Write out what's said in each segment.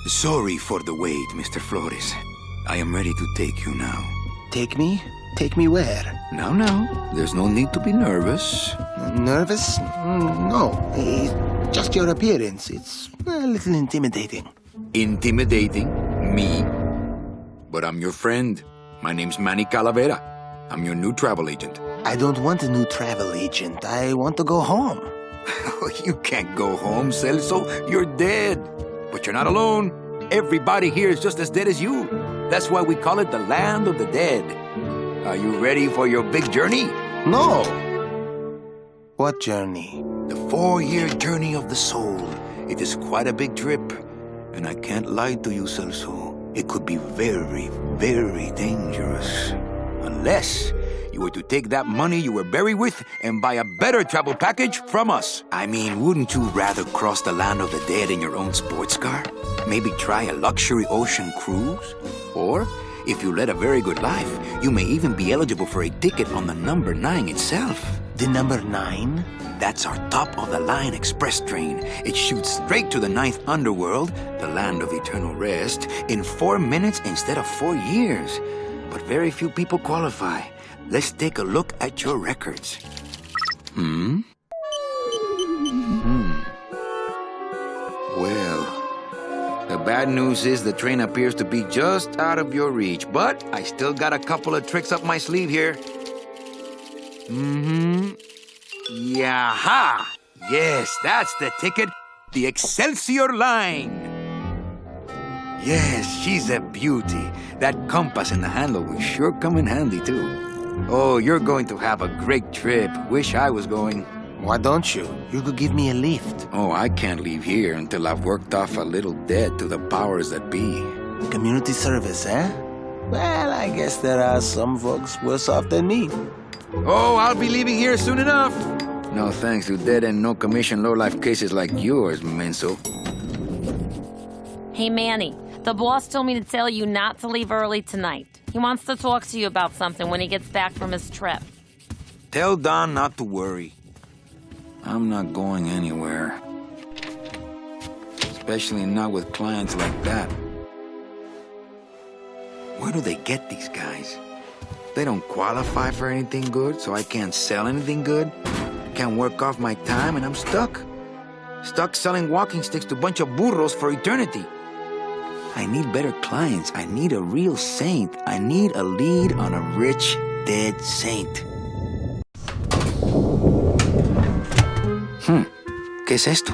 Sorry for the wait, Mr. Flores. I am ready to take you now. Take me? Take me where? Now, there's no need to be nervous. Nervous? No. Just your appearance. It's a little intimidating. Intimidating? Me? But I'm your friend. My name's Manny Calavera. I'm your new travel agent. I don't want a new travel agent. I want to go home. You can't go home, Celso. You're dead. But you're not alone. Everybody here is just as dead as you. That's why we call it the land of the dead. Are you ready for your big journey? No. What journey? The 4-year journey of the soul. It is quite a big trip. And I can't lie to you, Celso. It could be very, very dangerous. Unless you were to take that money you were buried with and buy a better travel package from us. I mean, wouldn't you rather cross the land of the dead in your own sports car? Maybe try a luxury ocean cruise? Or, if you led a very good life, you may even be eligible for a ticket on the number 9 itself. The number 9? That's our top-of-the-line express train. It shoots straight to the 9th underworld, the land of eternal rest, in 4 minutes instead of 4 years. But very few people qualify. Let's take a look at your records. Well, the bad news is the train appears to be just out of your reach, but I still got a couple of tricks up my sleeve here. Yaha! Yes, that's the ticket. The Excelsior line. Yes, she's a beauty. That compass in the handle will sure come in handy, too. Oh, you're going to have a great trip. Wish I was going. Why don't you? You could give me a lift. Oh, I can't leave here until I've worked off a little debt to the powers that be. Community service, eh? Well, I guess there are some folks worse off than me. Oh, I'll be leaving here soon enough. No thanks to dead and no commission low-life cases like yours, Menso. Hey, Manny. The boss told me to tell you not to leave early tonight. He wants to talk to you about something when he gets back from his trip. Tell Don not to worry. I'm not going anywhere. Especially not with clients like that. Where do they get these guys? They don't qualify for anything good, so I can't sell anything good. Can't work off my time, and I'm stuck. Stuck selling walking sticks to a bunch of burros for eternity. I need better clients. I need a real saint. I need a lead on a rich, dead saint. ¿Qué es esto?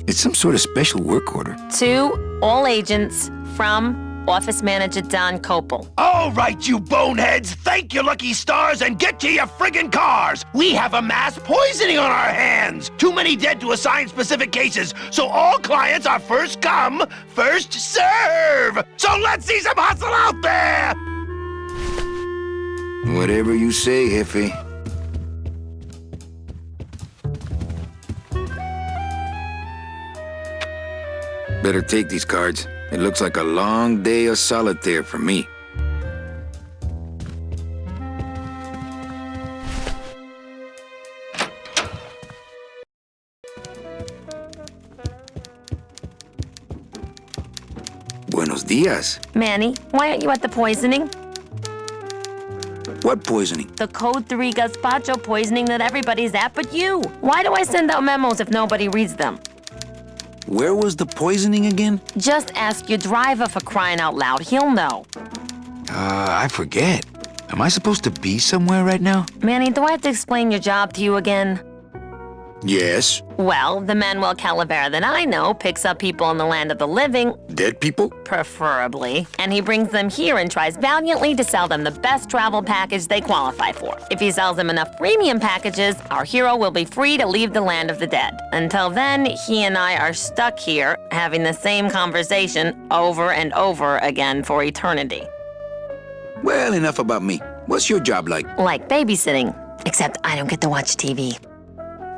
It's some sort of special work order. To all agents from Office Manager Don Copel. All right, you boneheads, thank your lucky stars and get to your friggin' cars. We have a mass poisoning on our hands. Too many dead to assign specific cases, so all clients are first come, first serve. So let's see some hustle out there. Whatever you say, Jefe. Better take these cards. It looks like a long day of solitaire for me. Buenos días. Manny, why aren't you at the poisoning? What poisoning? The Code 3 gazpacho poisoning that everybody's at but you. Why do I send out memos if nobody reads them? Where was the poisoning again? Just ask your driver, for crying out loud. He'll know. I forget. Am I supposed to be somewhere right now? Manny, do I have to explain your job to you again? Yes. Well, the Manuel Calavera that I know picks up people in the land of the living. Dead people? Preferably. And he brings them here and tries valiantly to sell them the best travel package they qualify for. If he sells them enough premium packages, our hero will be free to leave the land of the dead. Until then, he and I are stuck here, having the same conversation over and over again for eternity. Well, enough about me. What's your job like? Like babysitting, except I don't get to watch TV.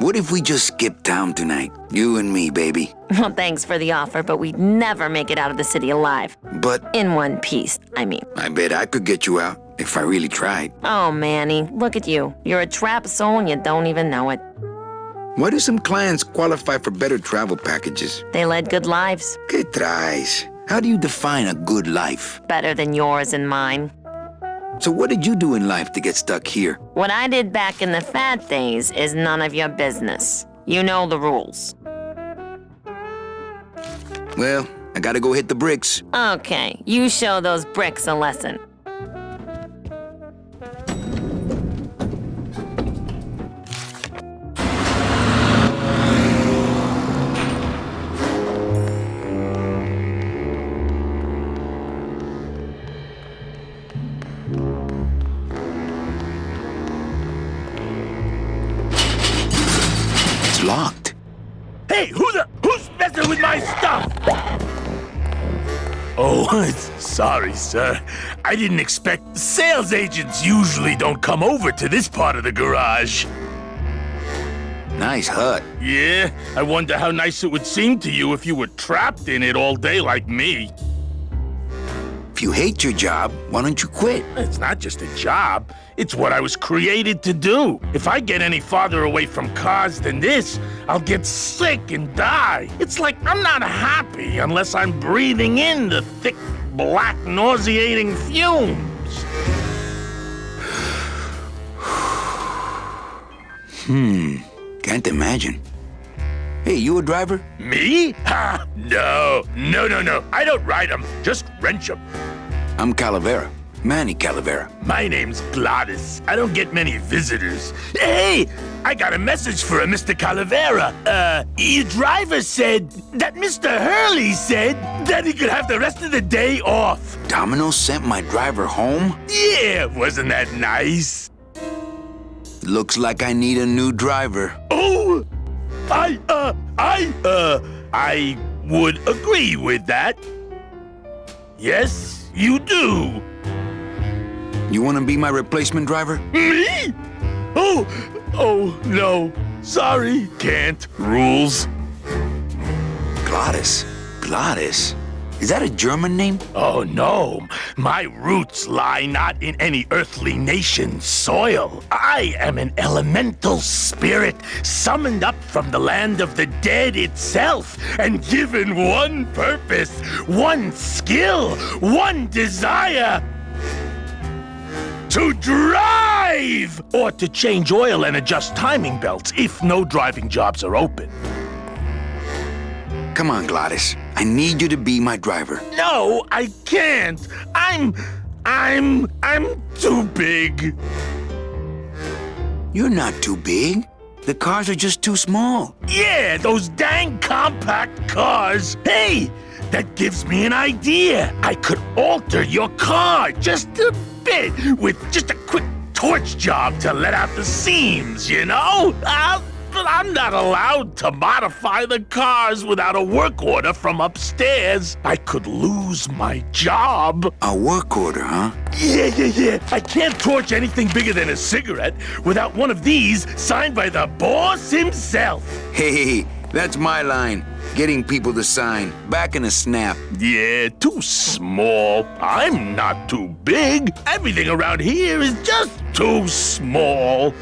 What if we just skip town tonight? You and me, baby. Well, thanks for the offer, but we'd never make it out of the city alive. But In one piece, I mean. I bet I could get you out if I really tried. Oh, Manny, look at you. You're a trapped soul and you don't even know it. Why do some clients qualify for better travel packages? They led good lives, ¿Qué traes? How do you define a good life? better than yours and mine. So what did you do in life to get stuck here? What I did back in the fat days is none of your business. You know the rules. Well, I gotta go hit the bricks. Okay, you show those bricks a lesson. It's locked. Hey, who's messing with my stuff? Oh, sorry, sir. I didn't expect... Sales agents usually don't come over to this part of the garage. Nice hut. Yeah, I wonder how nice it would seem to you if you were trapped in it all day like me. If you hate your job, why don't you quit? It's not just a job. It's what I was created to do. If I get any farther away from cars than this, I'll get sick and die. It's like I'm not happy unless I'm breathing in the thick, black, nauseating fumes. Can't imagine. Hey, you a driver? Me? Ha! No. I don't ride them, just wrench them. I'm Calavera. Manny Calavera. My name's Gladys. I don't get many visitors. Hey, I got a message for a Mr. Calavera. Your driver said that Mr. Hurley said that he could have the rest of the day off. Domino sent my driver home? Yeah, wasn't that nice? Looks like I need a new driver. Oh, I would agree with that. Yes, you do. You want to be my replacement driver? Me? Oh, no. Sorry, can't. Rules. Gladys. Gladys? Is that a German name? Oh, no. My roots lie not in any earthly nation's soil. I am an elemental spirit summoned up from the land of the dead itself and given one purpose, one skill, one desire. To drive! Or to change oil and adjust timing belts if no driving jobs are open. Come on, Gladys. I need you to be my driver. No, I can't. I'm too big. You're not too big. The cars are just too small. Yeah, those dang compact cars. Hey, that gives me an idea. I could alter your car just a bit with just a quick torch job to let out the seams, you know? But I'm not allowed to modify the cars without a work order from upstairs. I could lose my job. A work order, huh? Yeah. I can't torch anything bigger than a cigarette without one of these signed by the boss himself. Hey, that's my line. Getting people to sign. Back in a snap. Yeah, too small. I'm not too big. Everything around here is just too small.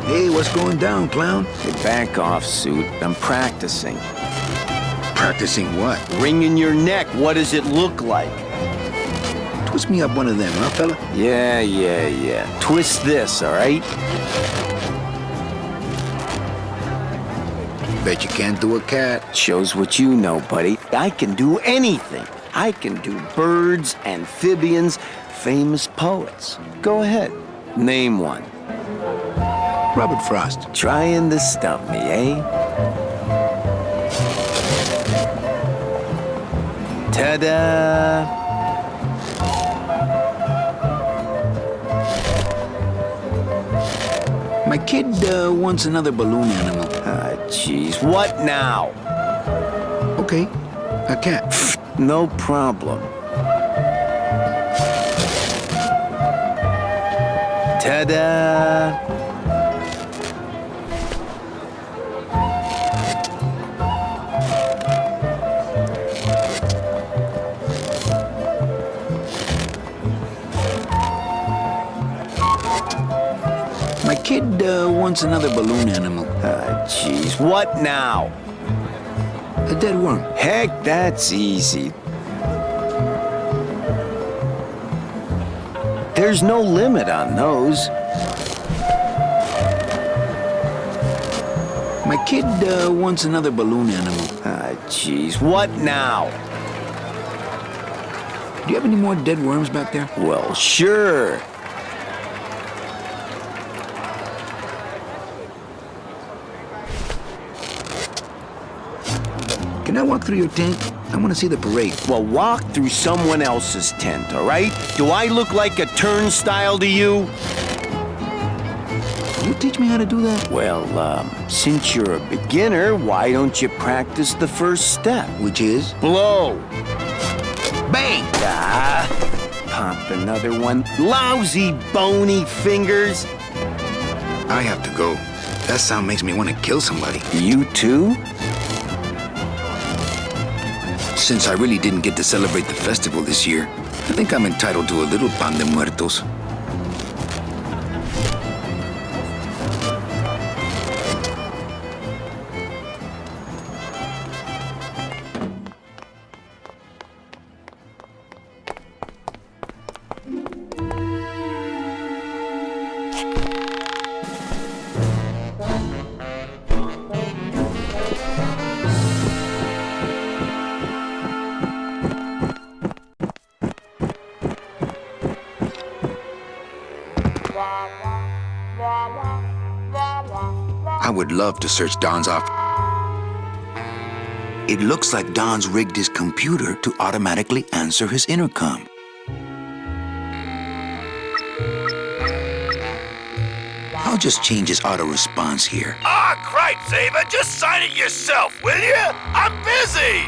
Hey, what's going down, clown? Hey, back off, suit. I'm practicing. Practicing what? Ring in your neck, what does it look like? Twist me up one of them, huh, fella? Yeah. Twist this, all right? Bet you can't do a cat. Shows what you know, buddy. I can do anything. I can do birds, amphibians, famous poets. Go ahead. Name one. Robert Frost. Trying to stump me, eh? Ta-da! My kid wants another balloon animal. Ah, jeez. What now? Okay, a cat. No problem. Ta-da! My kid wants another balloon animal. Ah, jeez. What now? A dead worm. Heck, that's easy. There's no limit on those. My kid wants another balloon animal. Ah, jeez. What now? Do you have any more dead worms back there? Well, sure. Can I walk through your tent? I want to see the parade. Well, walk through someone else's tent, all right? Do I look like a turnstile to you? Can you teach me how to do that? Well, since you're a beginner, why don't you practice the first step? Which is? Blow. Bang! Ah, pop another one. Lousy, bony fingers. I have to go. That sound makes me want to kill somebody. You too? Since I really didn't get to celebrate the festival this year, I think I'm entitled to a little pan de muertos. I would love to search Don's office. It looks like Don's rigged his computer to automatically answer his intercom. I'll just change his auto response here. Ah, cripes, Ava, just sign it yourself, will you? I'm busy!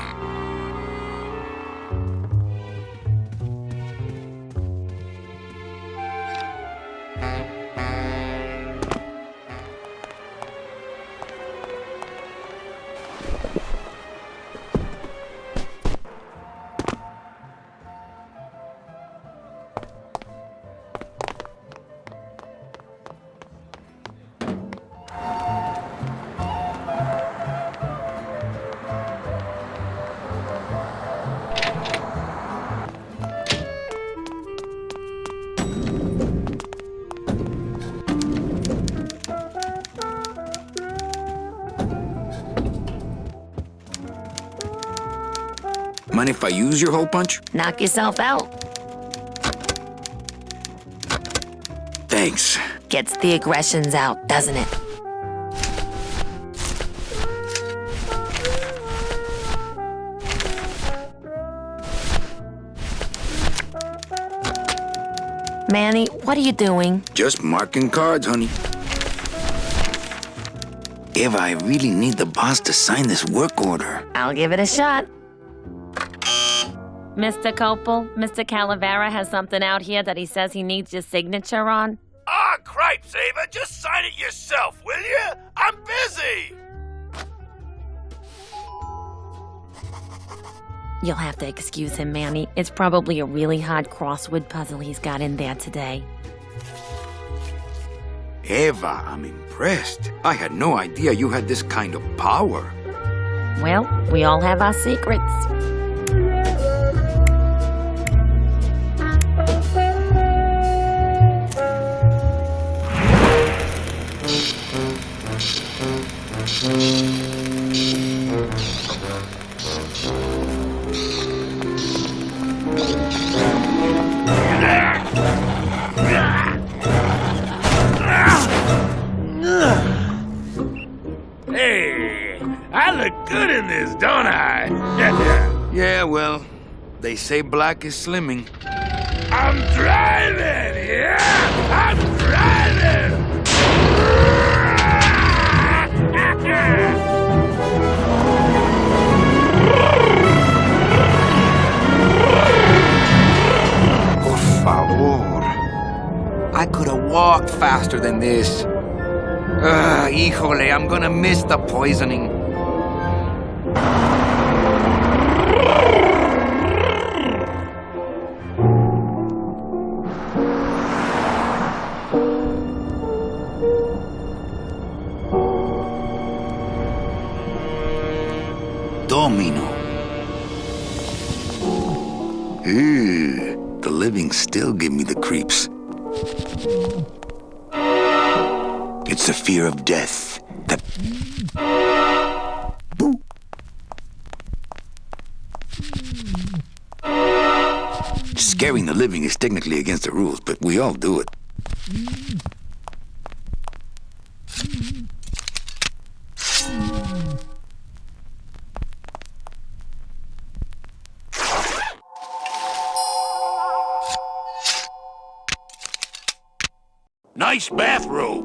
Mind if I use your hole punch? Knock yourself out. Thanks. Gets the aggressions out, doesn't it? Manny, what are you doing? Just marking cards, honey. Eva, I really need the boss to sign this work order. I'll give it a shot. Mr. Copel, Mr. Calavera has something out here that he says he needs your signature on. Ah, cripes, Ava, just sign it yourself, will you? I'm busy! You'll have to excuse him, Manny. It's probably a really hard crossword puzzle he's got in there today. Eva, I'm impressed. I had no idea you had this kind of power. Well, we all have our secrets. good in this, don't I? Yeah, well, they say black is slimming. I'm driving! Yeah! I'm driving! Por favor. I could have walked faster than this. Híjole, I'm gonna miss the poisoning. Domino. Ew, the living still give me the creeps. It's the fear of death. Boo. Scaring the living is technically against the rules, but we all do it. Nice bathrobe.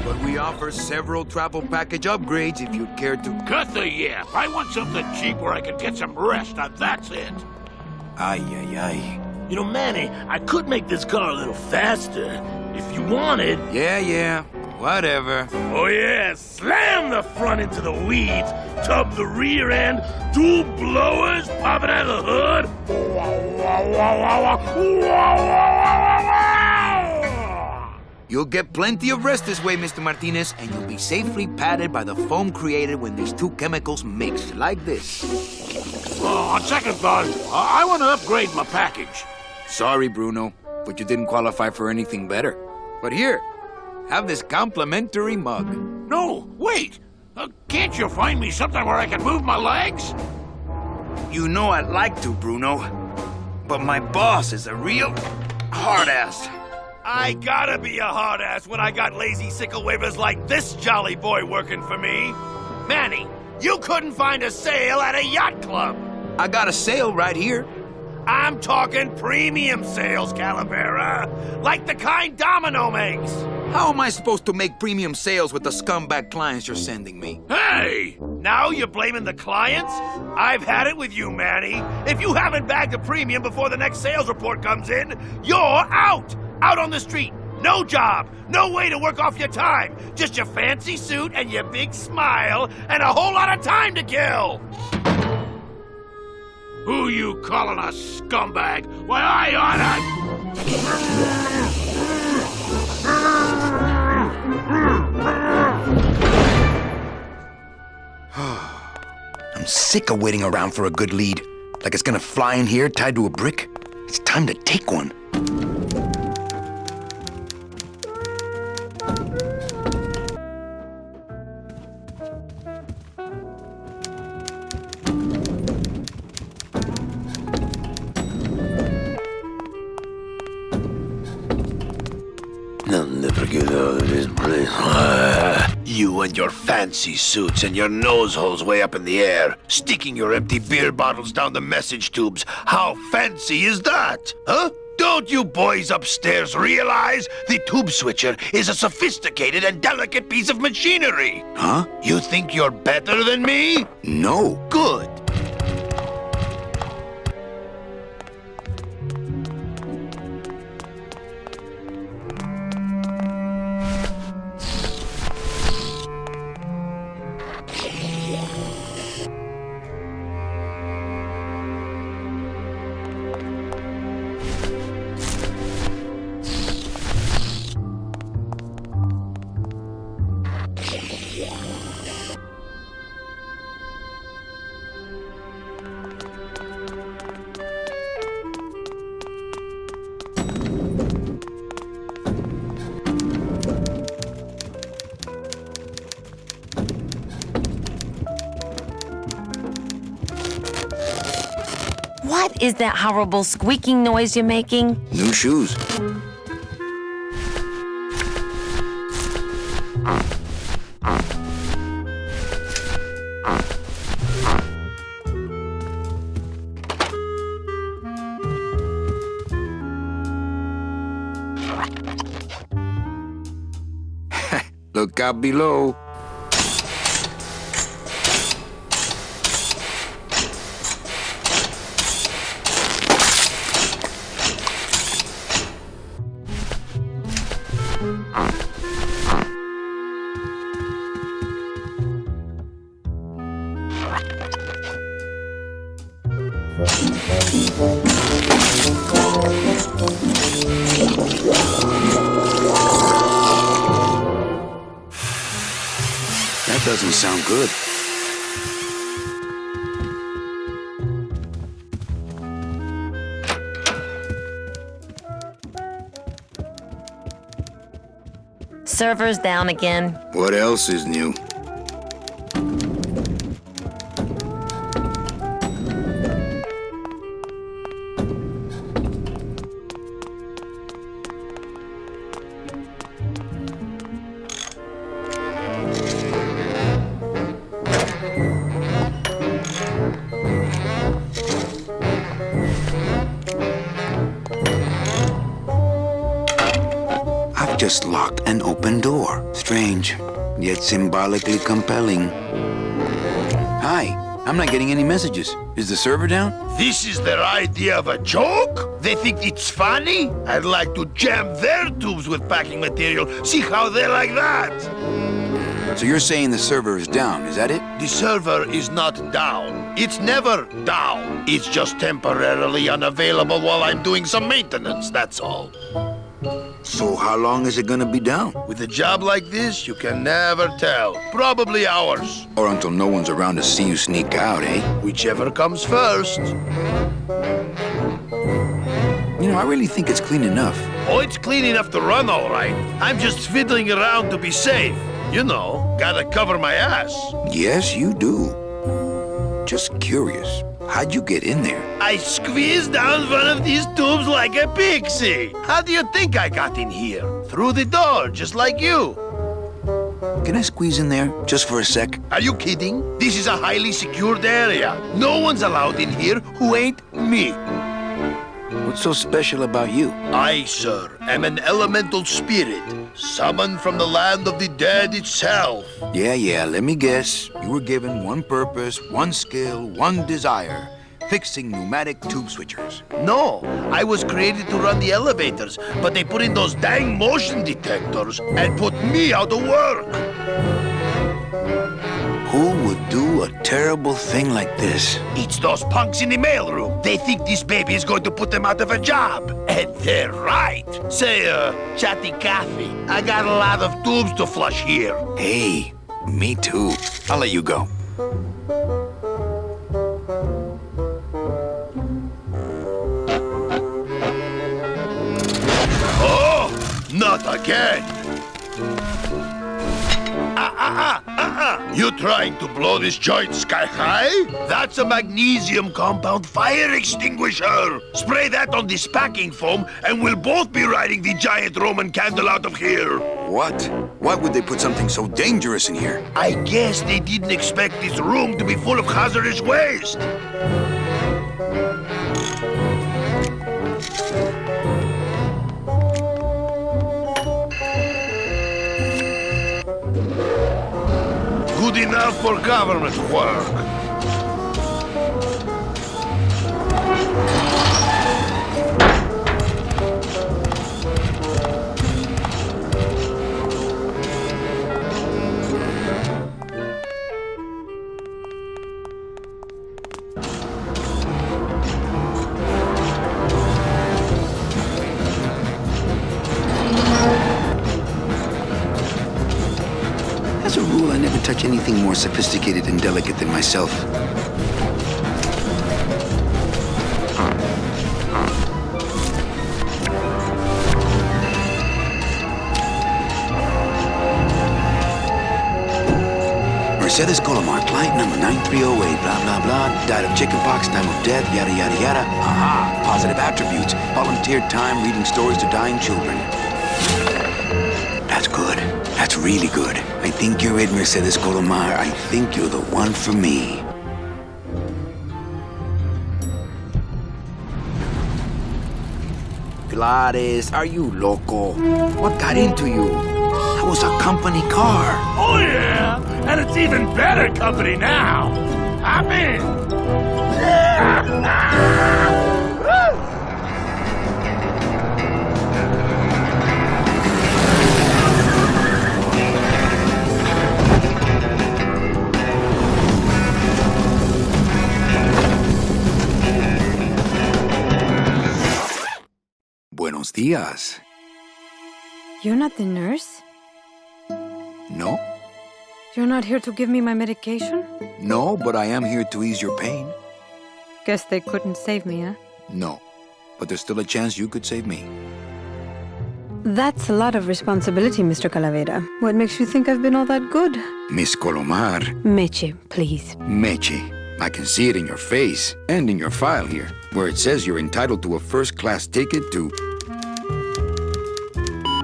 But we offer several travel package upgrades if you'd care to. Cut the yap. I want something cheap where I can get some rest. Now that's it. Ay, ay, ay. You know, Manny, I could make this car a little faster if you wanted. Yeah, whatever. Oh yeah, slam the front into the weeds, tub the rear end, dual blowers popping out of the hood. You'll get plenty of rest this way, Mr. Martinez, and you'll be safely padded by the foam created when these two chemicals mix, like this. On second thought, I want to upgrade my package. Sorry, Bruno, but you didn't qualify for anything better. But here, have this complimentary mug. No, wait. Can't you find me something where I can move my legs? You know I'd like to, Bruno, but my boss is a real hard-ass. I gotta be a hard ass when I got lazy sickle wavers like this jolly boy working for me. Manny, you couldn't find a sale at a yacht club. I got a sale right here. I'm talking premium sales, Calavera, like the kind Domino makes. How am I supposed to make premium sales with the scumbag clients you're sending me? Hey! Now you're blaming the clients? I've had it with you, Manny. If you haven't bagged a premium before the next sales report comes in, you're out! Out on the street. No job. No way to work off your time. Just your fancy suit and your big smile and a whole lot of time to kill. Who you calling a scumbag? Why, I oughta... I'm sick of waiting around for a good lead. Like it's gonna fly in here tied to a brick. It's time to take one. I'll never get out of this place. You and your fancy suits and your nose holes way up in the air, sticking your empty beer bottles down the message tubes. How fancy is that? Huh? Don't you boys upstairs realize the tube switcher is a sophisticated and delicate piece of machinery? Huh? You think you're better than me? No. Good. What is that horrible squeaking noise you're making? New shoes. Check out below. That doesn't sound good. Server's down again. What else is new? Just locked an open door. Strange, yet symbolically compelling. Hi, I'm not getting any messages. Is the server down? This is their idea of a joke? They think it's funny? I'd like to jam their tubes with packing material. See how they like that? So you're saying the server is down, is that it? The server is not down. It's never down. It's just temporarily unavailable while I'm doing some maintenance, that's all. So how long is it gonna be down? With a job like this, you can never tell. Probably hours. Or until no one's around to see you sneak out, eh? Whichever comes first. You know, I really think it's clean enough. Oh, it's clean enough to run, all right. I'm just fiddling around to be safe. You know, gotta cover my ass. Yes, you do. Just curious. How'd you get in there? I squeezed down one of these tubes like a pixie. How do you think I got in here? Through the door, just like you. Can I squeeze in there, just for a sec? Are you kidding? This is a highly secured area. No one's allowed in here who ain't me. What's so special about you? I, sir, am an elemental spirit, summoned from the land of the dead itself. Yeah, let me guess. You were given one purpose, one skill, one desire. Fixing pneumatic tube switchers. No, I was created to run the elevators, but they put in those dang motion detectors and put me out of work. Who would do a terrible thing like this? It's those punks in the mailroom. They think this baby is going to put them out of a job. And they're right. Say, chatty Cathy, I got a lot of tubes to flush here. Hey, me too. I'll let you go. Oh, not again. You trying to blow this joint sky high? That's a magnesium compound fire extinguisher. Spray that on this packing foam and we'll both be riding the giant Roman candle out of here. What? Why would they put something so dangerous in here? I guess they didn't expect this room to be full of hazardous waste. Good enough for government work. As a rule, I never touch anything more sophisticated and delicate than myself. Mercedes Colomar, client number 9308, blah, blah, blah, died of chickenpox, time of death, yada, yada, yada. Aha, positive attributes, volunteered time reading stories to dying children. That's good. That's really good. I think you're it, Mercedes Colomar. I think you're the one for me. Gladys, are you loco? What got into you? I was a company car. Oh, yeah! And it's even better company now. I'm in. Buenos dias. You're not the nurse? No? You're not here to give me my medication? No, but I am here to ease your pain. Guess they couldn't save me, huh? No. But there's still a chance you could save me. That's a lot of responsibility, Mr. Calavera. What makes you think I've been all that good? Miss Colomar. Meche, please. Meche. I can see it in your face and in your file here, where it says you're entitled to a first-class ticket to...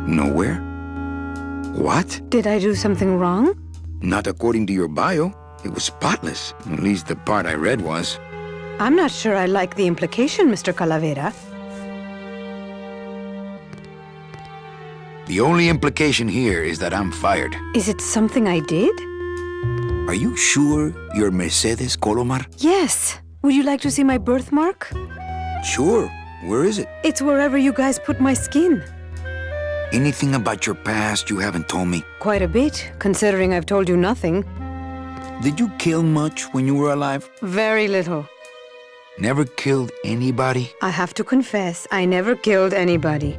nowhere? What? Did I do something wrong? Not according to your bio. It was spotless. At least the part I read was. I'm not sure I like the implication, Mr. Calavera. The only implication here is that I'm fired. Is it something I did? Are you sure you're Mercedes Colomar? Yes. Would you like to see my birthmark? Sure. Where is it? It's wherever you guys put my skin. Anything about your past you haven't told me? Quite a bit, considering I've told you nothing. Did you kill much when you were alive? Very little. Never killed anybody? I have to confess, I never killed anybody.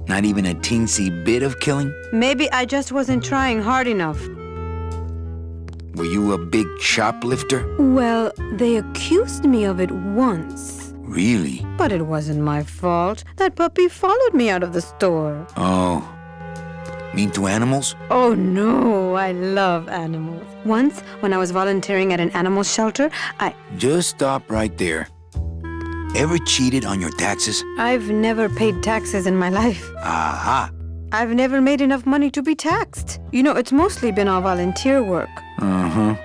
Not even a teensy bit of killing? Maybe I just wasn't trying hard enough. Were you a big shoplifter? Well, they accused me of it once. Really? But it wasn't my fault. That puppy followed me out of the store. Oh. Mean to animals? Oh no, I love animals. Once, when I was volunteering at an animal shelter, Just stop right there. Ever cheated on your taxes? I've never paid taxes in my life. Aha. I've never made enough money to be taxed. You know, it's mostly been all volunteer work. Uh-huh.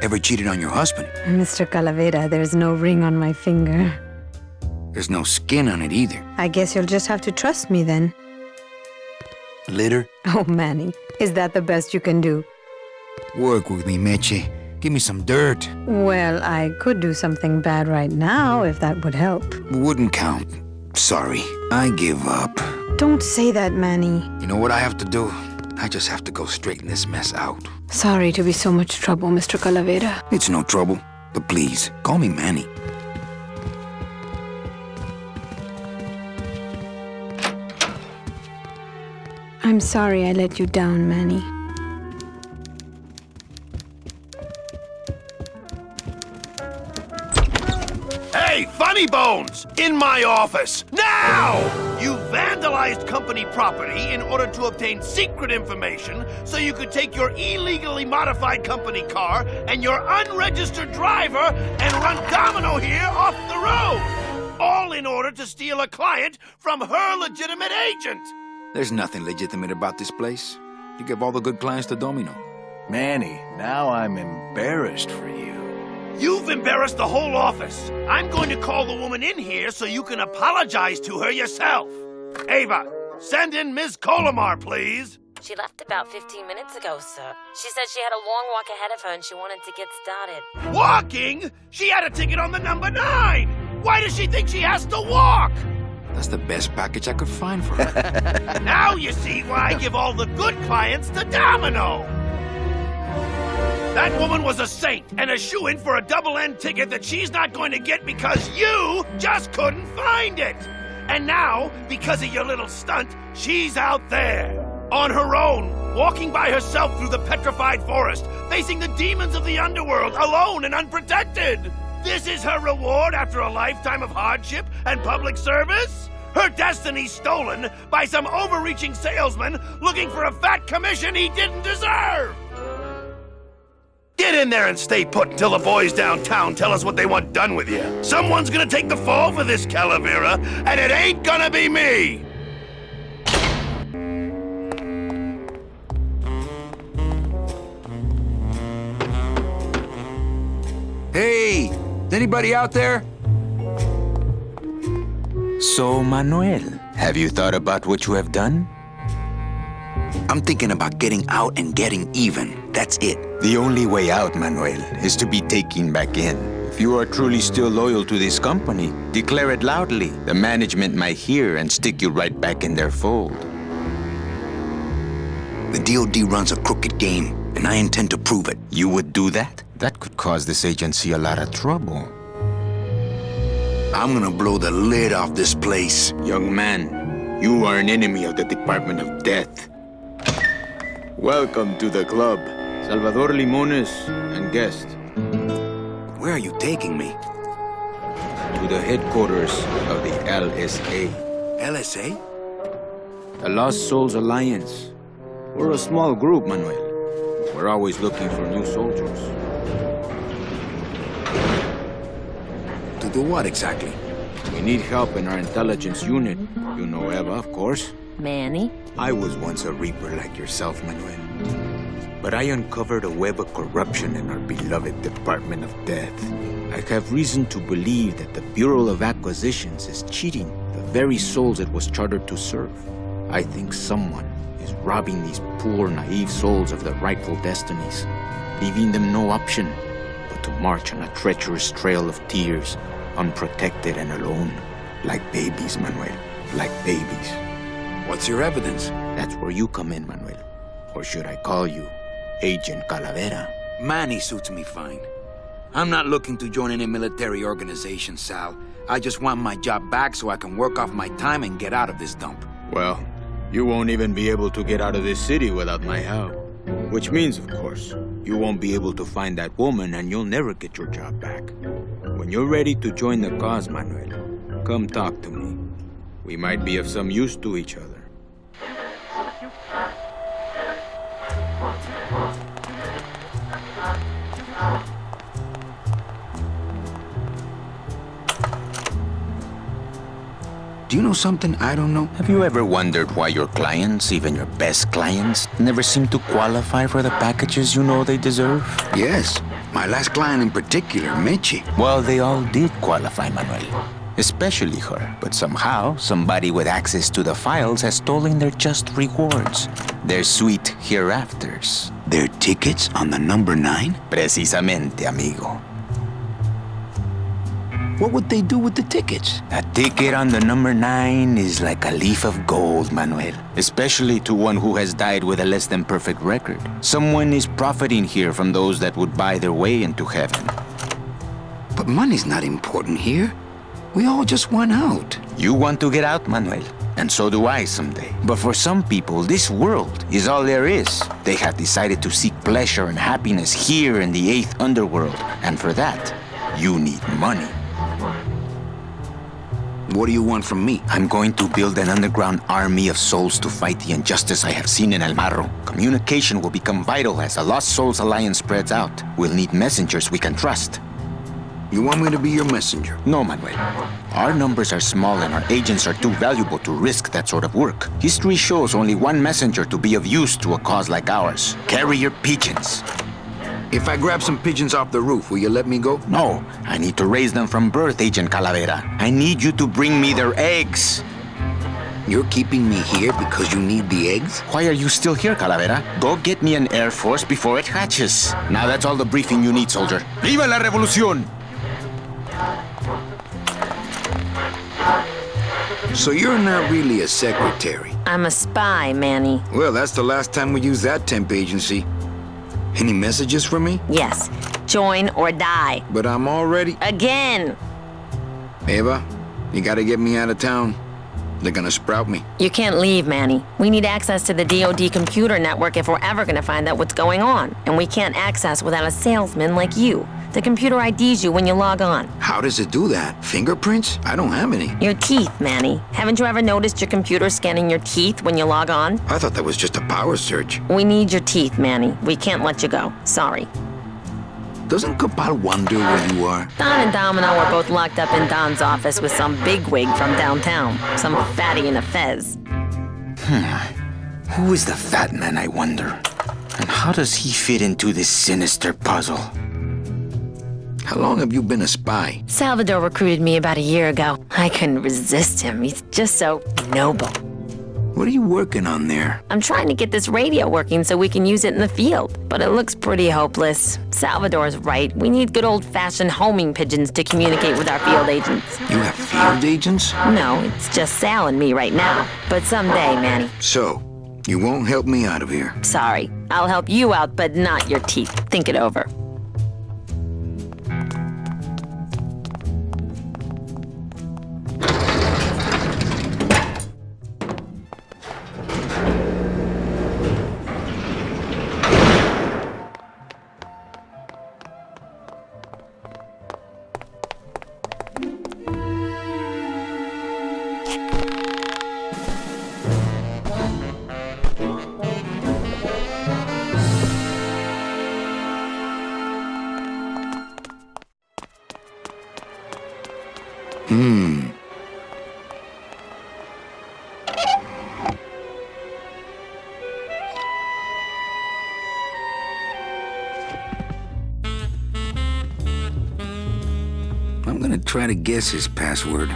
Ever cheated on your husband? Mr. Calavera, there's no ring on my finger. There's no skin on it either. I guess you'll just have to trust me then. Litter? Oh, Manny, is that the best you can do? Work with me, Meche. Give me some dirt. Well, I could do something bad right now if that would help. Wouldn't count. Sorry. I give up. Don't say that, Manny. You know what I have to do? I just have to go straighten this mess out. Sorry to be so much trouble, Mr. Calavera. It's no trouble. But please, call me Manny. I'm sorry I let you down, Manny. Hey, Funny Bones! In my office! Now! You vandalized company property in order to obtain secret information so you could take your illegally modified company car and your unregistered driver and run domino here off the road! All in order to steal a client from her legitimate agent! There's nothing legitimate about this place. You give all the good clients to Domino. Manny, now I'm embarrassed for you. You've embarrassed the whole office. I'm going to call the woman in here so you can apologize to her yourself. Ava, send in Ms. Colomar, please. She left about 15 minutes ago, sir. She said she had a long walk ahead of her and she wanted to get started. Walking? She had a ticket on the number 9. Why does she think she has to walk? That's the best package I could find for her. Now you see why I give all the good clients to Domino. That woman was a saint and a shoo-in for a double-end ticket that she's not going to get because you just couldn't find it. And now, because of your little stunt, she's out there, on her own, walking by herself through the petrified forest, facing the demons of the underworld, alone and unprotected. This is her reward after a lifetime of hardship and public service? Her destiny stolen by some overreaching salesman looking for a fat commission he didn't deserve! Get in there and stay put until the boys downtown tell us what they want done with you. Someone's gonna take the fall for this, Calavera, and it ain't gonna be me! Hey! Is anybody out there? So, Manuel, have you thought about what you have done? I'm thinking about getting out and getting even. That's it. The only way out, Manuel, is to be taken back in. If you are truly still loyal to this company, declare it loudly. The management might hear and stick you right back in their fold. The DOD runs a crooked game, and I intend to prove it. You would do that? That could cause this agency a lot of trouble. I'm gonna blow the lid off this place. Young man, you are an enemy of the Department of Death. Welcome to the club. Salvador Limones and guest. Where are you taking me? To the headquarters of the LSA. LSA? The Lost Souls Alliance. We're a small group, Manuel. We're always looking for new soldiers. To do what exactly? We need help in our intelligence unit. You know Eva, of course. Manny? I was once a Reaper like yourself, Manuel. But I uncovered a web of corruption in our beloved Department of Death. I have reason to believe that the Bureau of Acquisitions is cheating the very souls it was chartered to serve. I think someone is robbing these poor, naive souls of their rightful destinies, leaving them no option but to march on a treacherous trail of tears, unprotected and alone, like babies, Manuel, like babies. What's your evidence? That's where you come in, Manuel. Or should I call you Agent Calavera? Manny suits me fine. I'm not looking to join any military organization, Sal. I just want my job back so I can work off my time and get out of this dump. Well, you won't even be able to get out of this city without my help. Which means, of course, you won't be able to find that woman and you'll never get your job back. When you're ready to join the cause, Manuel, come talk to me. We might be of some use to each other. Do you know something I don't know? Have you ever wondered why your clients, even your best clients, never seem to qualify for the packages you know they deserve? Yes. My last client in particular, Meche. Well, they all did qualify, Manuel. Especially her. But somehow, somebody with access to the files has stolen their just rewards. Their sweet hereafters. Their tickets on the number 9? Precisamente, amigo. What would they do with the tickets? A ticket on the number 9 is like a leaf of gold, Manuel. Especially to one who has died with a less than perfect record. Someone is profiting here from those that would buy their way into heaven. But money's not important here. We all just want out. You want to get out, Manuel. And so do I someday. But for some people, this world is all there is. They have decided to seek pleasure and happiness here in the 8th underworld. And for that, you need money. What do you want from me? I'm going to build an underground army of souls to fight the injustice I have seen in El Marro. Communication will become vital as the Lost Souls Alliance spreads out. We'll need messengers we can trust. You want me to be your messenger? No, Manuel. Our numbers are small and our agents are too valuable to risk that sort of work. History shows only one messenger to be of use to a cause like ours. Carrier pigeons. If I grab some pigeons off the roof, will you let me go? No, I need to raise them from birth, Agent Calavera. I need you to bring me their eggs. You're keeping me here because you need the eggs? Why are you still here, Calavera? Go get me an Air Force before it hatches. Now that's all the briefing you need, soldier. ¡Viva la revolución! So you're not really a secretary? I'm a spy, Manny. Well, that's the last time we used that temp agency. Any messages for me? Yes. Join or die. But I'm already... Again! Eva, you gotta get me out of town. They're gonna sprout me. You can't leave, Manny. We need access to the DoD computer network if we're ever gonna find out what's going on. And we can't access without a salesman like you. The computer IDs you when you log on. How does it do that? Fingerprints? I don't have any. Your teeth, Manny. Haven't you ever noticed your computer scanning your teeth when you log on? I thought that was just a power search. We need your teeth, Manny. We can't let you go. Sorry. Doesn't Cabal wonder where you are? Don and Domino are both locked up in Don's office with some bigwig from downtown. Some fatty in a fez. Who is the fat man, I wonder? And how does he fit into this sinister puzzle? How long have you been a spy? Salvador recruited me about a year ago. I couldn't resist him. He's just so noble. What are you working on there? I'm trying to get this radio working so we can use it in the field, but it looks pretty hopeless. Salvador's right. We need good old-fashioned homing pigeons to communicate with our field agents. You have field agents? No, it's just Sal and me right now. But someday, Manny. So, you won't help me out of here? Sorry. I'll help you out, but not your teeth. Think it over. I'm gonna try to guess his password.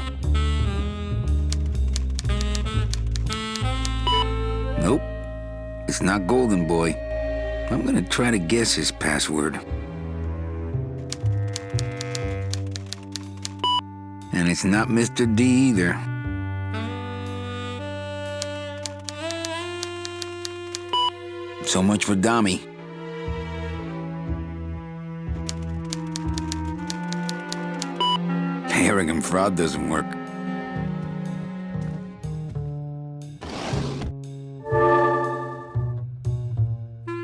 Nope. It's not Golden Boy. I'm gonna try to guess his password. And it's not Mr. D either. So much for Dami. Arrogant fraud doesn't work.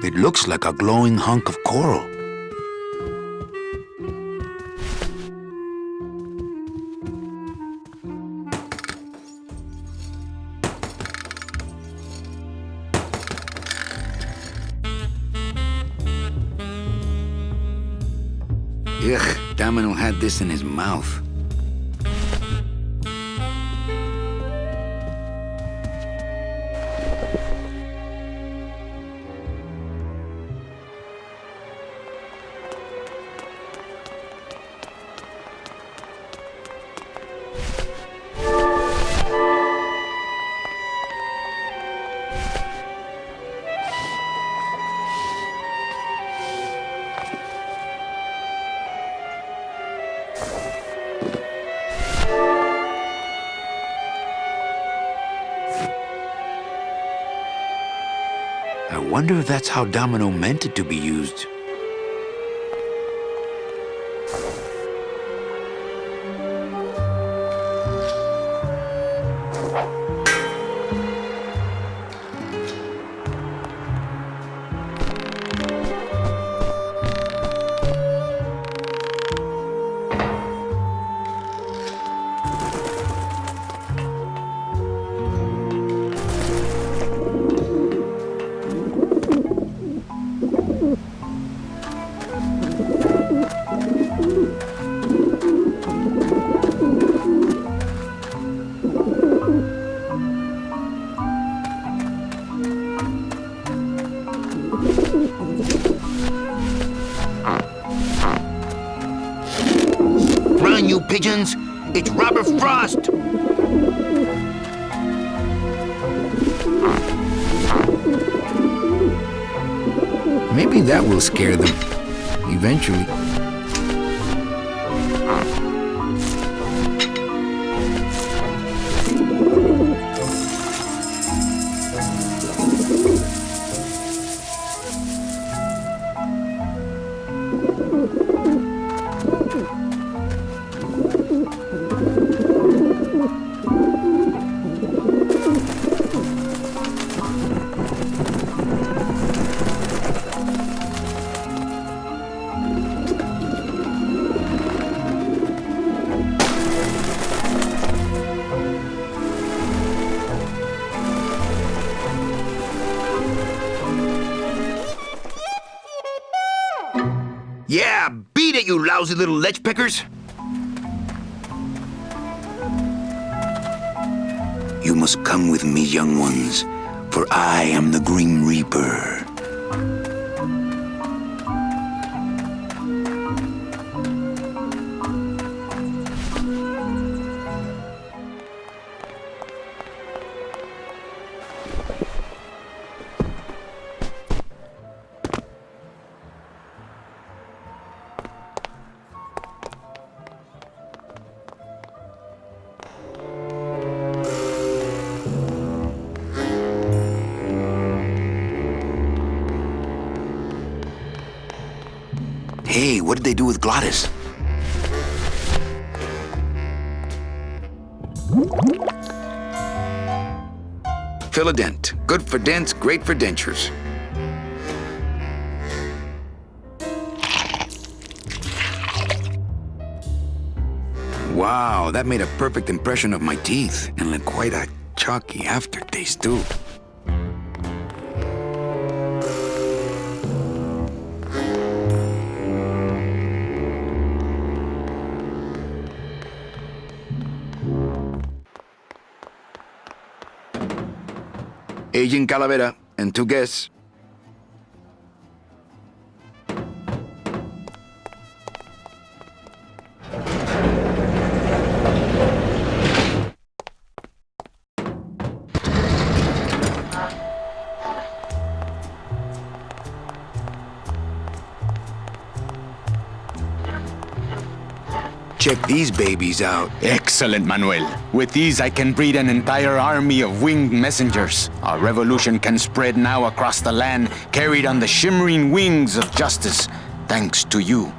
It looks like a glowing hunk of coral. Ugh, Domino had this in his mouth. I wonder if that's how Domino meant it to be used. Run, you pigeons! It's Robert Frost! Maybe that will scare them. Eventually. Yeah, beat it, you lousy little lech pickers! You must come with me, young ones, for I am the Grim Reaper. Hey, what did they do with Glottis? Fill a dent. Good for dents, great for dentures. Wow, that made a perfect impression of my teeth, and like quite a chalky aftertaste, too. Agent Calavera and 2 guests. Check these babies out. Excellent, Manuel. With these, I can breed an entire army of winged messengers. Our revolution can spread now across the land, carried on the shimmering wings of justice, thanks to you,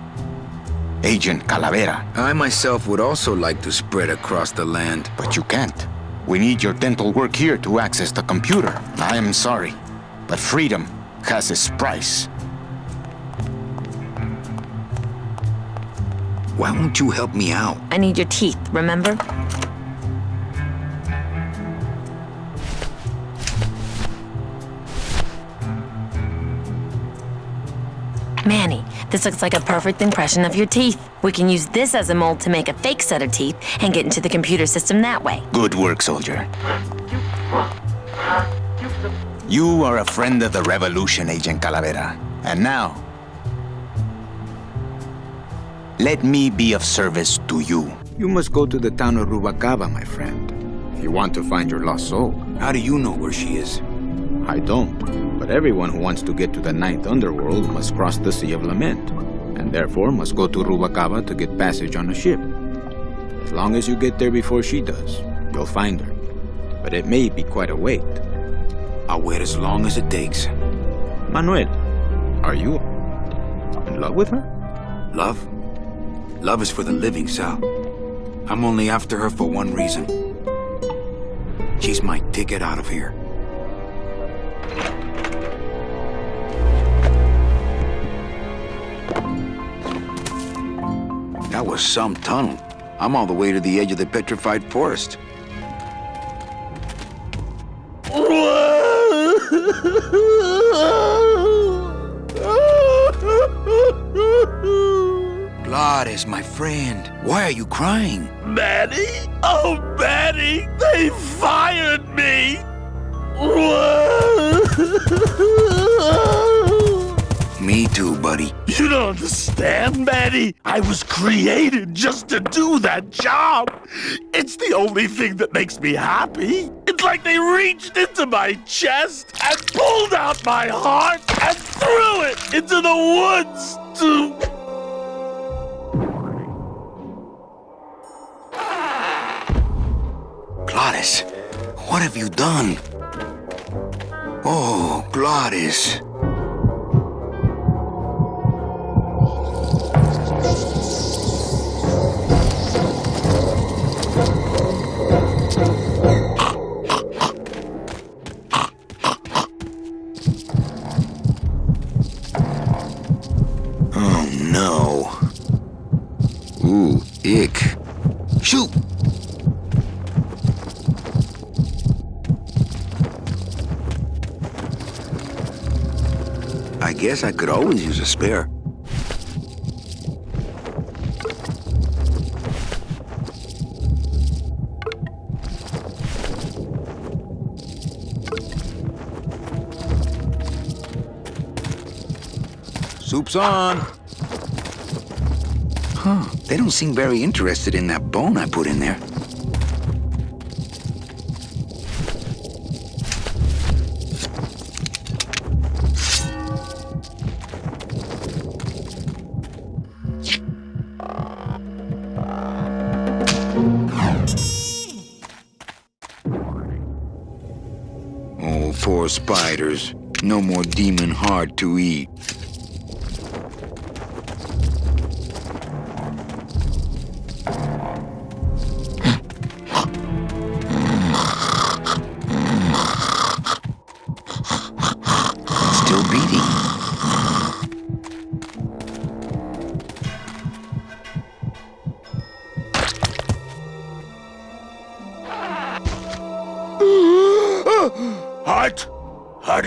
Agent Calavera. I myself would also like to spread across the land. But you can't. We need your dental work here to access the computer. I am sorry, but freedom has its price. Why won't you help me out? I need your teeth, remember? Manny, this looks like a perfect impression of your teeth. We can use this as a mold to make a fake set of teeth and get into the computer system that way. Good work, soldier. You are a friend of the revolution, Agent Calavera. And now, let me be of service to you. You must go to the town of Rubacava, my friend, if you want to find your lost soul. How do you know where she is? I don't, but everyone who wants to get to the Ninth Underworld must cross the Sea of Lament, and therefore must go to Rubacava to get passage on a ship. As long as you get there before she does, you'll find her. But it may be quite a wait. I'll wait as long as it takes. Manuel, are you in love with her? Love? Love is for the living, Sal. I'm only after her for one reason. She's my ticket out of here. That was some tunnel. I'm all the way to the edge of the petrified forest. Glottis, my friend, why are you crying? Manny? Oh, Manny! They fired me! Me too, buddy. You don't understand, Manny. I was created just to do that job. It's the only thing that makes me happy. It's like they reached into my chest and pulled out my heart and threw it into the woods to... Glottis, what have you done? Oh, Glottis. Oh, no. Ooh, ick. Shoot! I guess I could always use a spare. Soup's on. Huh, they don't seem very interested in that bone I put in there. Oh, 4 spiders. No more demon hard to eat.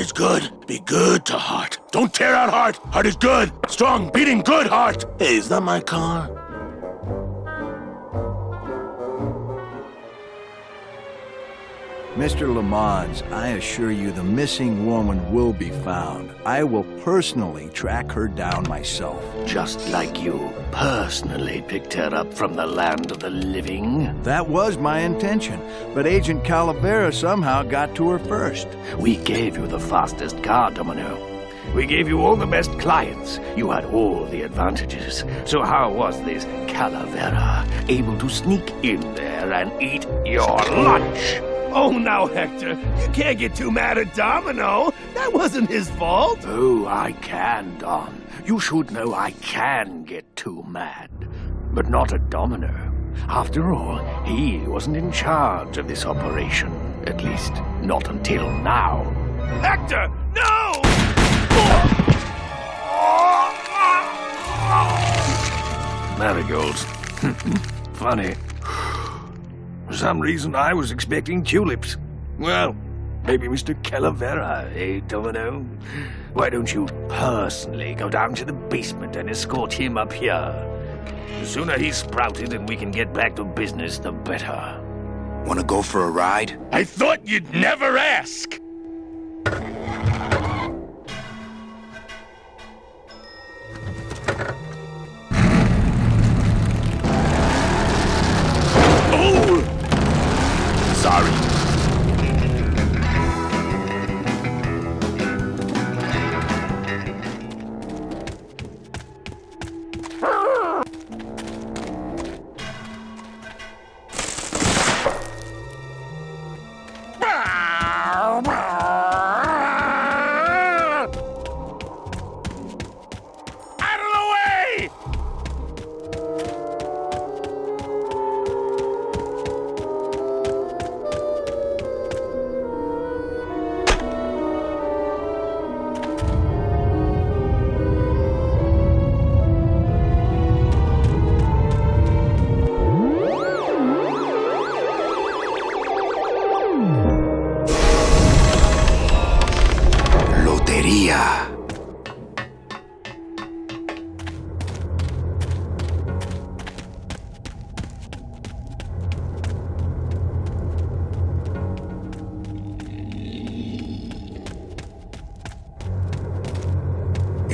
is good. Be good to heart. Don't tear out heart. Heart is good. Strong, beating good heart. Hey, is that my car? Mr. Lamont, I assure you the missing woman will be found. I will personally track her down myself. Just like you personally picked her up from the land of the living. That was my intention, but Agent Calavera somehow got to her first. We gave you the fastest car, Domino. We gave you all the best clients. You had all the advantages. So how was this Calavera able to sneak in there and eat your lunch? Oh, now, Hector, you can't get too mad at Domino. That wasn't his fault. Oh, I can, Don. You should know I can get too mad. But not at Domino. After all, he wasn't in charge of this operation. At least, not until now. Hector, no! Marigolds. Funny. For some reason, I was expecting tulips. Well, maybe Mr. Calavera, eh, Domino? Why don't you personally go down to the basement and escort him up here? The sooner he's sprouted and we can get back to business, the better. Wanna go for a ride? I thought you'd never ask. Sorry.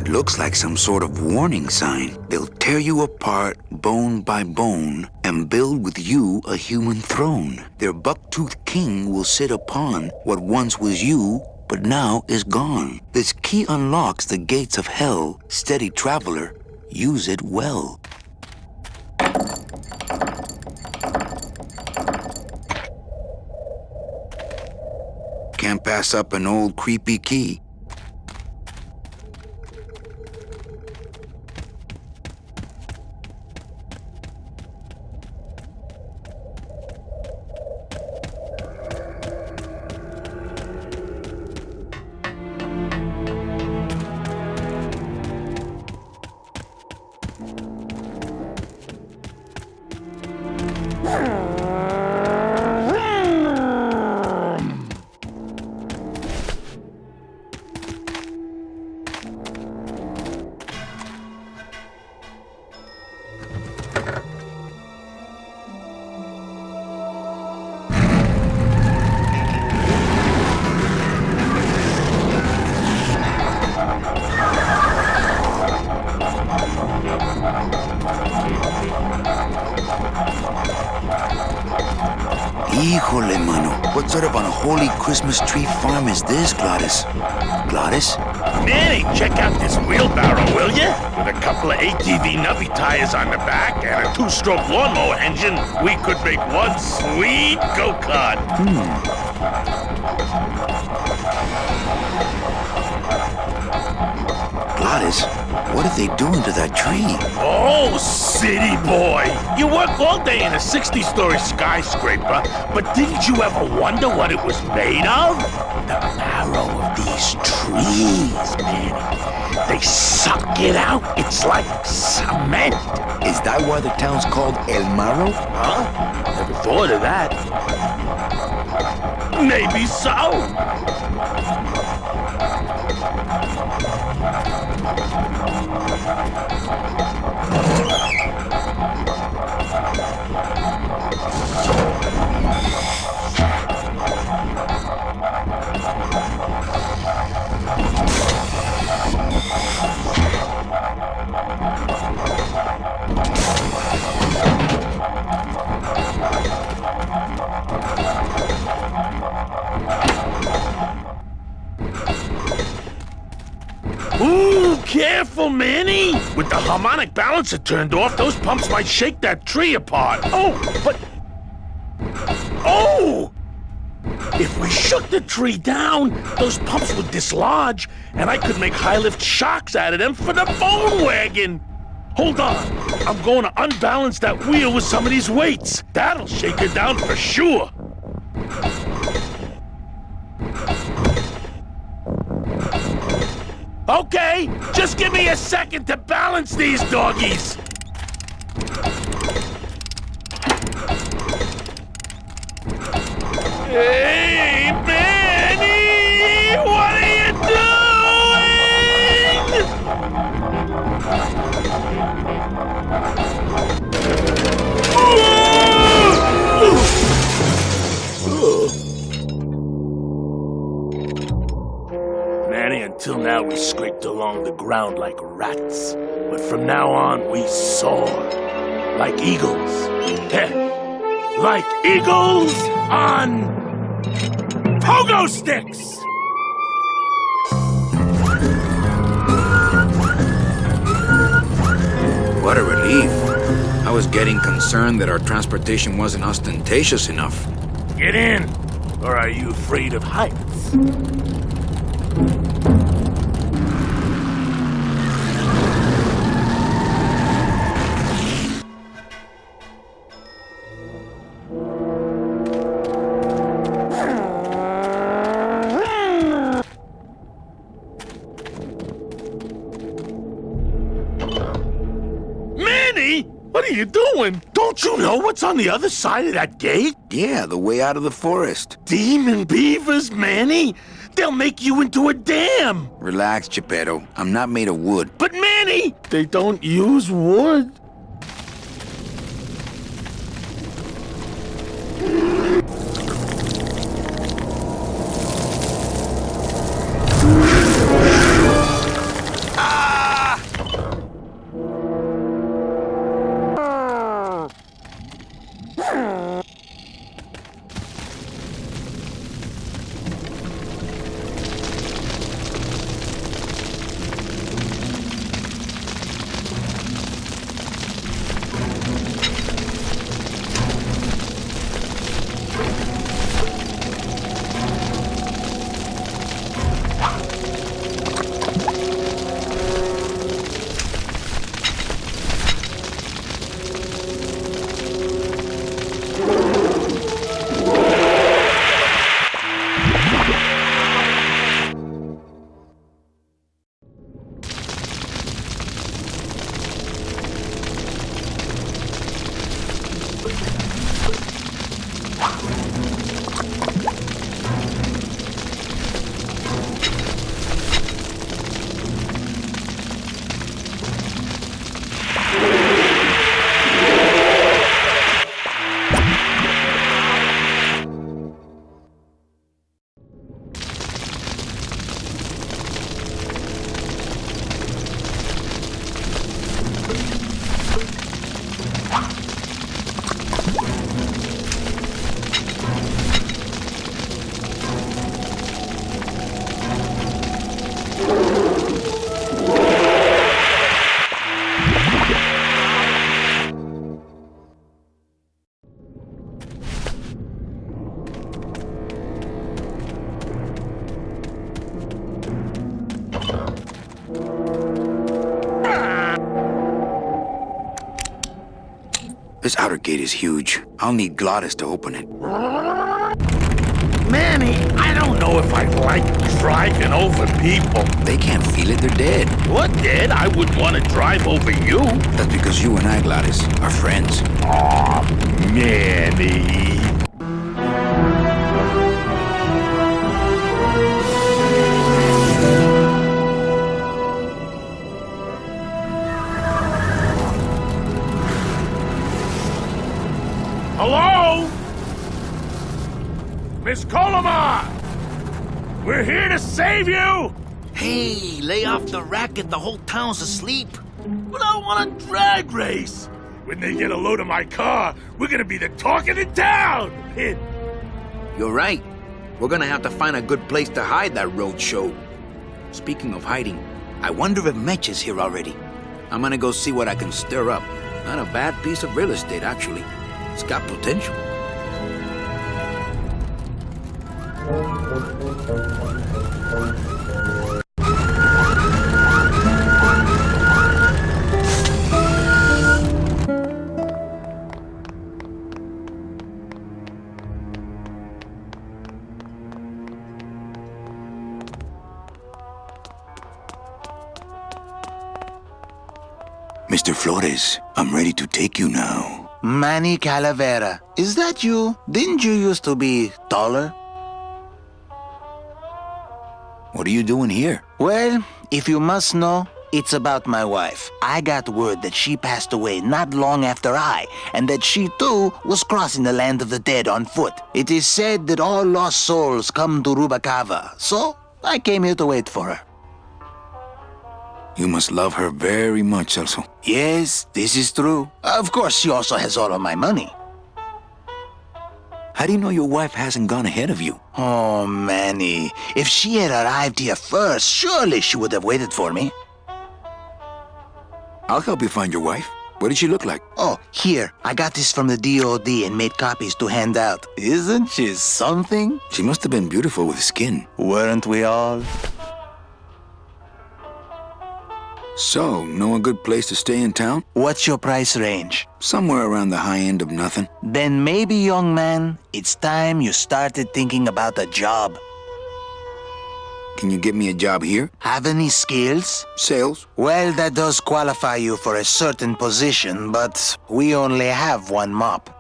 Looks like some sort of warning sign. They'll tear you apart bone by bone and build with you a human throne. Their buck-toothed king will sit upon what once was you, but now is gone. This key unlocks the gates of hell. Steady traveler, use it well. Can't pass up an old creepy key. Híjole, mano. What sort of unholy Christmas tree farm is this, Gladys? Gladys? Manny, check out this wheelbarrow, will ya? With a couple of ATV nubby tires on the back and a two-stroke lawnmower engine, we could make one sweet go-kart. Gladys, what are they doing to that tree? Oh, city boy! You work all day in a 60-story skyscraper, but didn't you ever wonder what it was made of? The marrow of these trees, man. They suck it out. It's like cement. Is that why the town's called El Marro? Huh? Never thought of that. Maybe so. Ooh, careful, Manny! With the harmonic balancer turned off, those pumps might shake that tree apart. Oh, but... Oh! If we shook the tree down, those pumps would dislodge, and I could make high-lift shocks out of them for the bone wagon! Hold on, I'm going to unbalance that wheel with some of these weights. That'll shake her down for sure. Okay, just give me a second to balance these doggies. Hey, Manny! What are you doing? Manny, until now we scraped along the ground like rats. But from now on we soar. Like eagles. Heh. Like eagles on pogo sticks! What a relief. I was getting concerned that our transportation wasn't ostentatious enough. Get in, or are you afraid of heights? What are you doing? Don't you know what's on the other side of that gate? Yeah, the way out of the forest. Demon beavers, Manny! They'll make you into a dam! Relax, Geppetto. I'm not made of wood. But Manny! They don't use wood. This outer gate is huge. I'll need Glottis to open it. Manny, I don't know if I like driving over people. They can't feel it, they're dead. What dead? I wouldn't want to drive over you. That's because you and I, Glottis, are friends. Aw, Manny. Miss Colomar! We're here to save you! Hey, lay off the racket. The whole town's asleep. But I want a drag race! When they get a load of my car, we're gonna be the talk of the town! Pin. You're right. We're gonna have to find a good place to hide that road show. Speaking of hiding, I wonder if Meche is here already. I'm gonna go see what I can stir up. Not a bad piece of real estate, actually. It's got potential. Mr. Flores, I'm ready to take you now. Manny Calavera, is that you? Didn't you used to be taller? What are you doing here? Well, if you must know, it's about my wife. I got word that she passed away not long after I, and that she too was crossing the land of the dead on foot. It is said that all lost souls come to Rubacava, so I came here to wait for her. You must love her very much, Celso. Yes, this is true. Of course, she also has all of my money. How do you know your wife hasn't gone ahead of you? Oh, Manny, if she had arrived here first, surely she would have waited for me. I'll help you find your wife. What did she look like? Oh, here, I got this from the DOD and made copies to hand out. Isn't she something? She must have been beautiful with skin. Weren't we all? So, know a good place to stay in town? What's your price range? Somewhere around the high end of nothing. Then maybe, young man, it's time you started thinking about a job. Can you get me a job here? Have any skills? Sales? Well, that does qualify you for a certain position, but we only have one mop.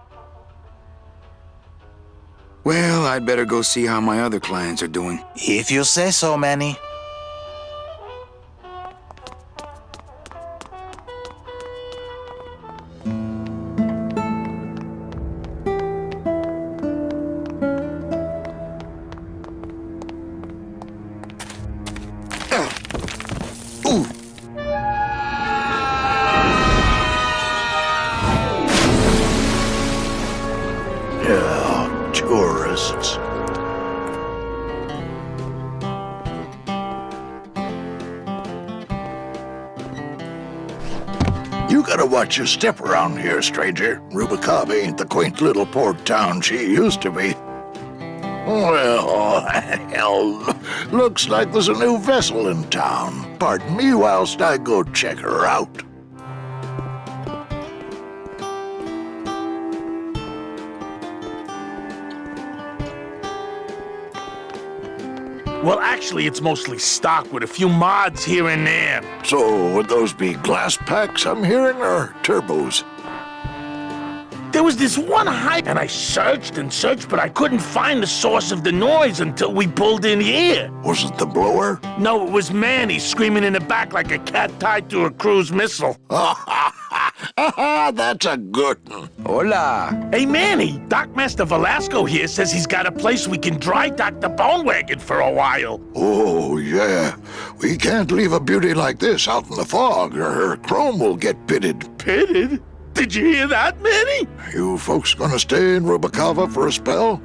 Well, I'd better go see how my other clients are doing. If you say so, Manny. Tourists. You gotta watch your step around here, stranger. Rubacava ain't the quaint little port town she used to be. Well, hell, looks like there's a new vessel in town. Pardon me whilst I go check her out. Well, actually, it's mostly stock with a few mods here and there. So, would those be glass packs I'm hearing, or turbos? There was this one hype, and I searched and searched, but I couldn't find the source of the noise until we pulled in here. Was it the blower? No, it was Manny screaming in the back like a cat tied to a cruise missile. That's a good one. Hola. Hey, Manny, Dockmaster Velasco here says he's got a place we can dry dock the bone wagon for a while. Oh, yeah. We can't leave a beauty like this out in the fog, or her chrome will get pitted. Pitted? Did you hear that, Manny? You folks gonna stay in Rubacava for a spell?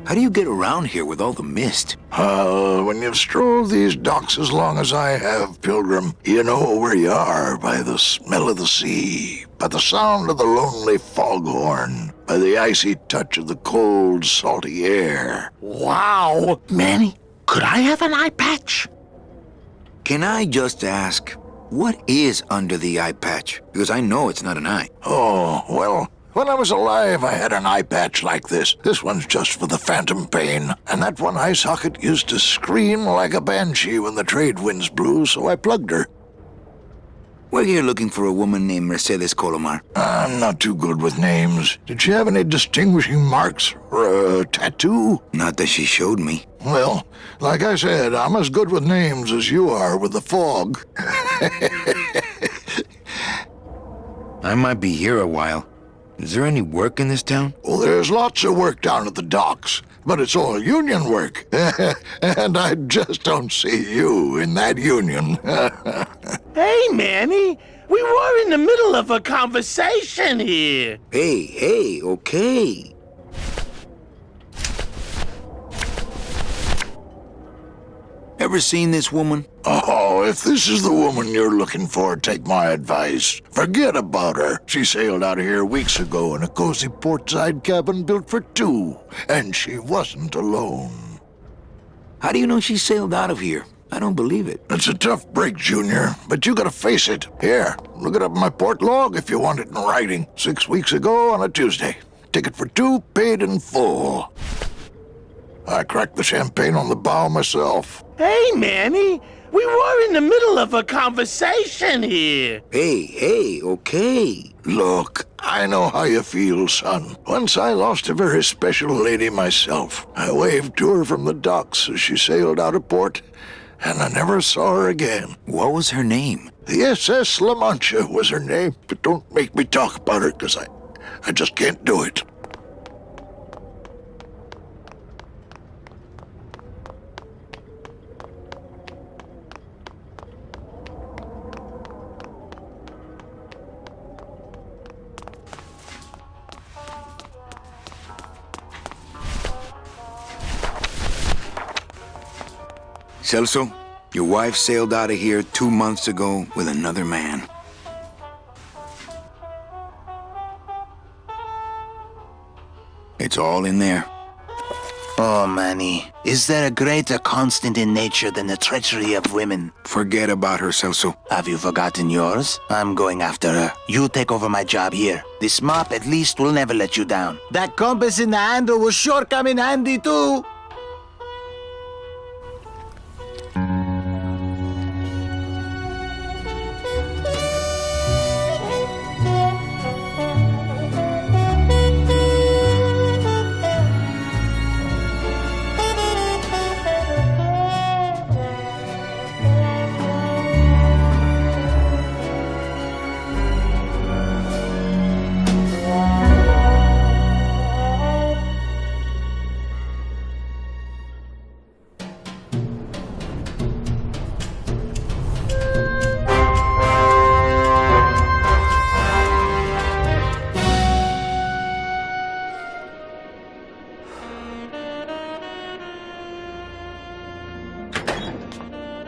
How do you get around here with all the mist? When you've strolled these docks as long as I have, Pilgrim, you know where you are by the smell of the sea, by the sound of the lonely foghorn, by the icy touch of the cold, salty air. Wow. Manny, could I have an eye patch? Can I just ask, what is under the eye patch? Because I know it's not an eye. Oh, well, when I was alive, I had an eye patch like this. This one's just for the phantom pain. And that one eye socket used to scream like a banshee when the trade winds blew, so I plugged her. We're here looking for a woman named Mercedes Colomar. I'm not too good with names. Did she have any distinguishing marks or a tattoo? Not that she showed me. Well, like I said, I'm as good with names as you are with the fog. I might be here a while. Is there any work in this town? Well, there's lots of work down at the docks, but it's all union work. And I just don't see you in that union. Hey, Manny! We were in the middle of a conversation here. Hey, okay. Ever seen this woman? Oh, if this is the woman you're looking for, take my advice. Forget about her. She sailed out of here weeks ago in a cozy portside cabin built for two, and she wasn't alone. How do you know she sailed out of here? I don't believe it. It's a tough break, Junior, but you gotta face it. Here, look it up in my port log if you want it in writing. 6 weeks ago on a Tuesday. Ticket for two, paid in full. I cracked the champagne on the bow myself. Hey, Manny! We were in the middle of a conversation here. Hey, okay. Look, I know how you feel, son. Once I lost a very special lady myself. I waved to her from the docks as she sailed out of port, and I never saw her again. What was her name? The SS La Mancha was her name, but don't make me talk about her, because I just can't do it. Celso, your wife sailed out of here 2 months ago with another man. It's all in there. Oh, Manny, is there a greater constant in nature than the treachery of women? Forget about her, Celso. Have you forgotten yours? I'm going after her. You take over my job here. This mop at least will never let you down. That compass in the handle will sure come in handy too.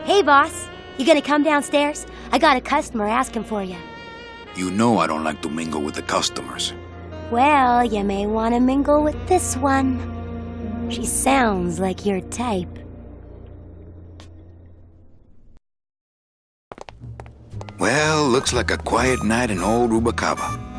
Hey, boss. You gonna come downstairs? I got a customer asking for you. You know I don't like to mingle with the customers. Well, you may want to mingle with this one. She sounds like your type. Well, looks like a quiet night in old Rubacava.